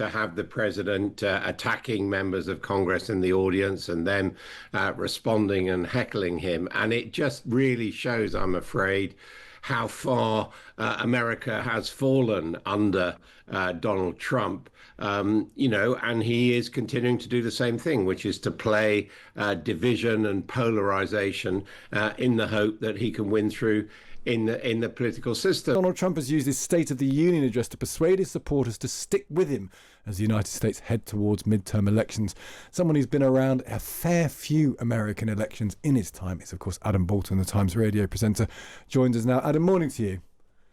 to have the president attacking members of Congress in the audience and then responding and heckling him. And it just really shows, I'm afraid, how far America has fallen under Donald Trump, and he is continuing to do the same thing, which is to play division and polarization in the hope that he can win through in the political system. Donald Trump has used his State of the Union address to persuade his supporters to stick with him as the United States head towards midterm elections. Someone who's been around a fair few American elections in his time is, of course, Adam Boulton, the Times radio presenter, joins us now. Adam, morning to you.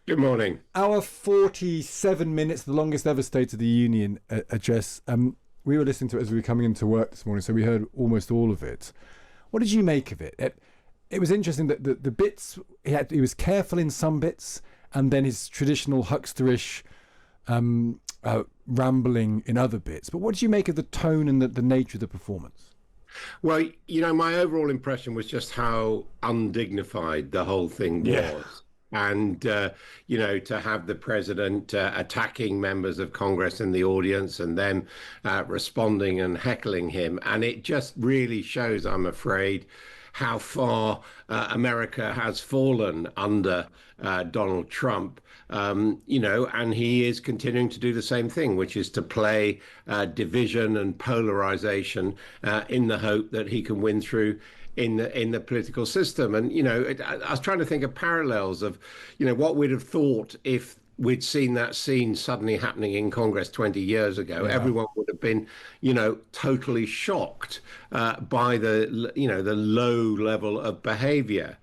Good morning. Our 47 minutes, the longest ever State of the Union address. We were listening to it as we were coming into work this morning, so we heard almost all of it. What did you make of it? It was interesting that the bits, he was careful in some bits, and then his traditional hucksterish rambling in other bits. But what did you make of the tone and the nature of the performance? Well, my overall impression was just how undignified the whole thing was. And, to have the president attacking members of Congress in the audience and then responding and heckling him. And it just really shows, I'm afraid, how far America has fallen under Donald Trump, and he is continuing to do the same thing, which is to play division and polarization in the hope that he can win through in the political system. And, I was trying to think of parallels of, what we'd have thought if we'd seen that scene suddenly happening in Congress 20 years ago. Yeah. Everyone would have been, totally shocked by the low level of behavior.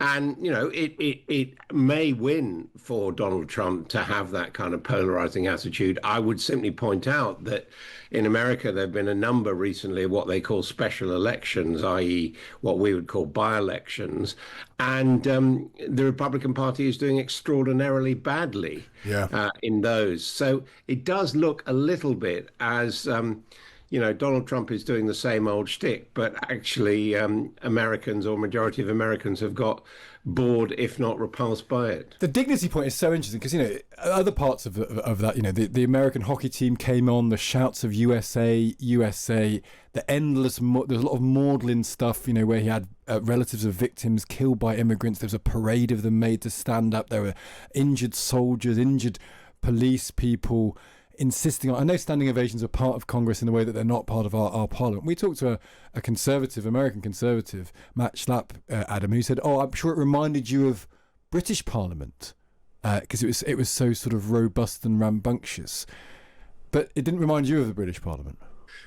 And, it may win for Donald Trump to have that kind of polarizing attitude. I would simply point out that in America, there have been a number recently of what they call special elections, i.e. what we would call by-elections. And the Republican Party is doing extraordinarily badly in those. So it does look a little bit as Donald Trump is doing the same old shtick, but actually Americans, or majority of Americans, have got bored, if not repulsed by it. The dignity point is so interesting because, other parts of that, the American hockey team came on, the shouts of USA, USA, the endless, there's a lot of maudlin stuff, where he had relatives of victims killed by immigrants. There was a parade of them made to stand up. There were injured soldiers, injured police people, insisting on, I know standing ovations are part of Congress in a way that they're not part of our parliament. We talked to a conservative, American conservative, Matt Schlapp, Adam, who said, I'm sure it reminded you of British Parliament because it was so sort of robust and rambunctious. But it didn't remind you of the British Parliament.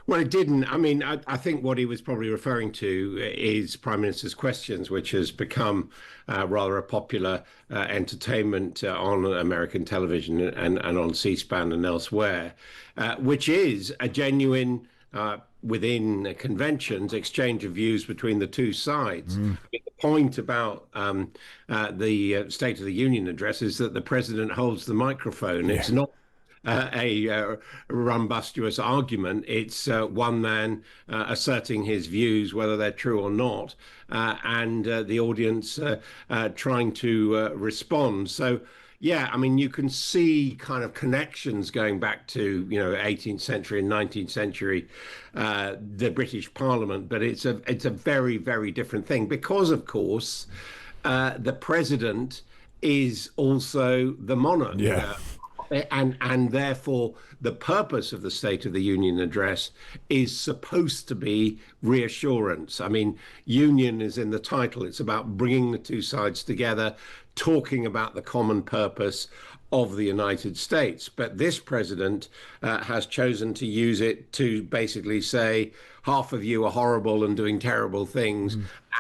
Well, it didn't. I mean, I think what he was probably referring to is Prime Minister's Questions, which has become rather a popular entertainment on American television and on C-SPAN and elsewhere, which is a genuine, within conventions, exchange of views between the two sides. The point about the State of the Union address is that the president holds the microphone. It's not a rumbustious argument. It's one man asserting his views, whether they're true or not, and the audience trying to respond. So, you can see kind of connections going back to, 18th century and 19th century, the British Parliament, but it's a very, very different thing because, of course, the president is also the monarch. And therefore, the purpose of the State of the Union address is supposed to be reassurance. I mean, union is in the title. It's about bringing the two sides together, talking about the common purpose of the United States. But this president has chosen to use it to basically say, half of you are horrible and doing terrible things,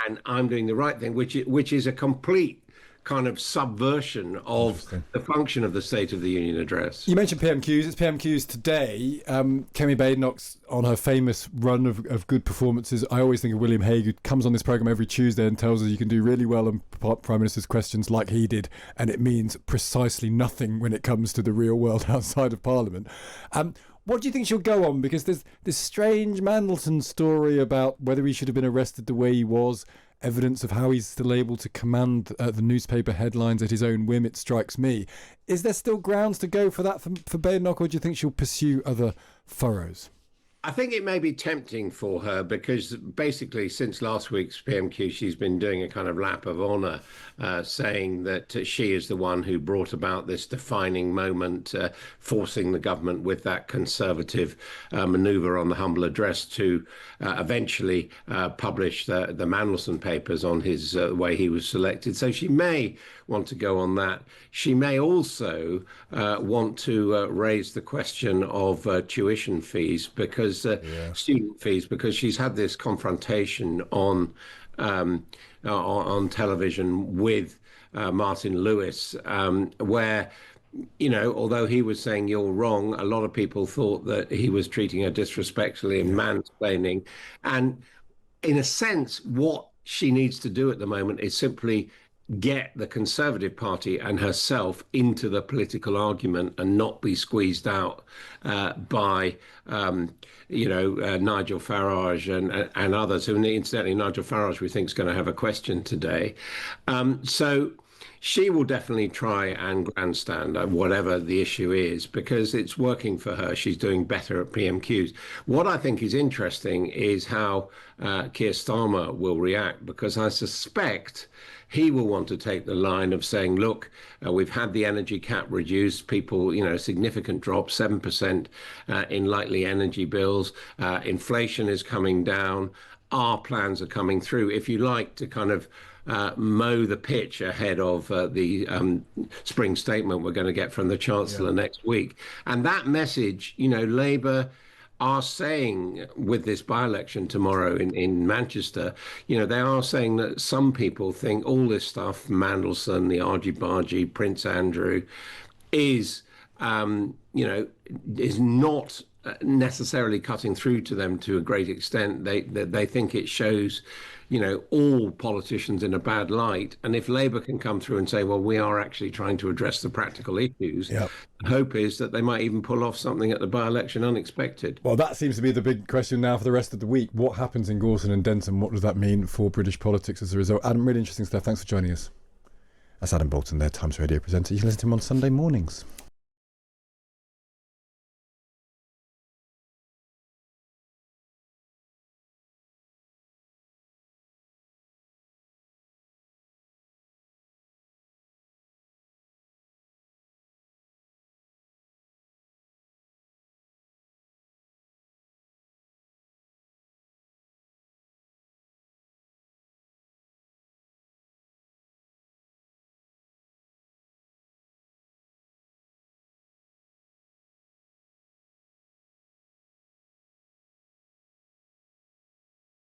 and I'm doing the right thing, which is a complete kind of subversion of the function of the State of the Union address. You mentioned PMQs. It's PMQs today. Kemi Badenoch's on her famous run of good performances. I always think of William Hague, who comes on this programme every Tuesday and tells us you can do really well on Prime Minister's Questions like he did, and it means precisely nothing when it comes to the real world outside of Parliament. What do you think she'll go on? Because there's this strange Mandelson story about whether he should have been arrested the way he was. evidence of how he's still able to command the newspaper headlines at his own whim, it strikes me. Is there still grounds to go for that for Badenoch, or do you think she'll pursue other furrows? I think it may be tempting for her because basically since last week's PMQ, she's been doing a kind of lap of honor, saying that she is the one who brought about this defining moment, forcing the government with that conservative maneuver on the humble address to eventually publish the Mandelson papers on his way he was selected. So she may want to go on that. She may also want to raise the question of tuition fees, because student fees, because she's had this confrontation on television with Martin Lewis, where, you know, although he was saying you're wrong, a lot of people thought that he was treating her disrespectfully and mansplaining. And in a sense, what she needs to do at the moment is simply get the Conservative Party and herself into the political argument and not be squeezed out by, Nigel Farage and others. Who, incidentally, Nigel Farage, we think, is going to have a question today. So she will definitely try and grandstand whatever the issue is, because it's working for her. She's doing better at PMQs. What I think is interesting is how Keir Starmer will react, because I suspect he will want to take the line of saying, look, we've had the energy cap reduced, people, significant drop, 7% in likely energy bills. Inflation is coming down. Our plans are coming through, if you like, to kind of mow the pitch ahead of the spring statement we're going to get from the Chancellor next week. And that message, Labour are saying with this by-election tomorrow in Manchester, they are saying that some people think all this stuff, Mandelson, the argy-bargy, Prince Andrew, is not necessarily cutting through to them to a great extent. They think it shows, all politicians in a bad light. And if Labour can come through and say, well, we are actually trying to address the practical issues, the hope is that they might even pull off something at the by-election unexpected. Well, that seems to be the big question now for the rest of the week. What happens in Gorton and Denton? What does that mean for British politics as a result? Adam, really interesting stuff. Thanks for joining us. That's Adam Boulton, their Times Radio presenter. You can listen to him on Sunday mornings.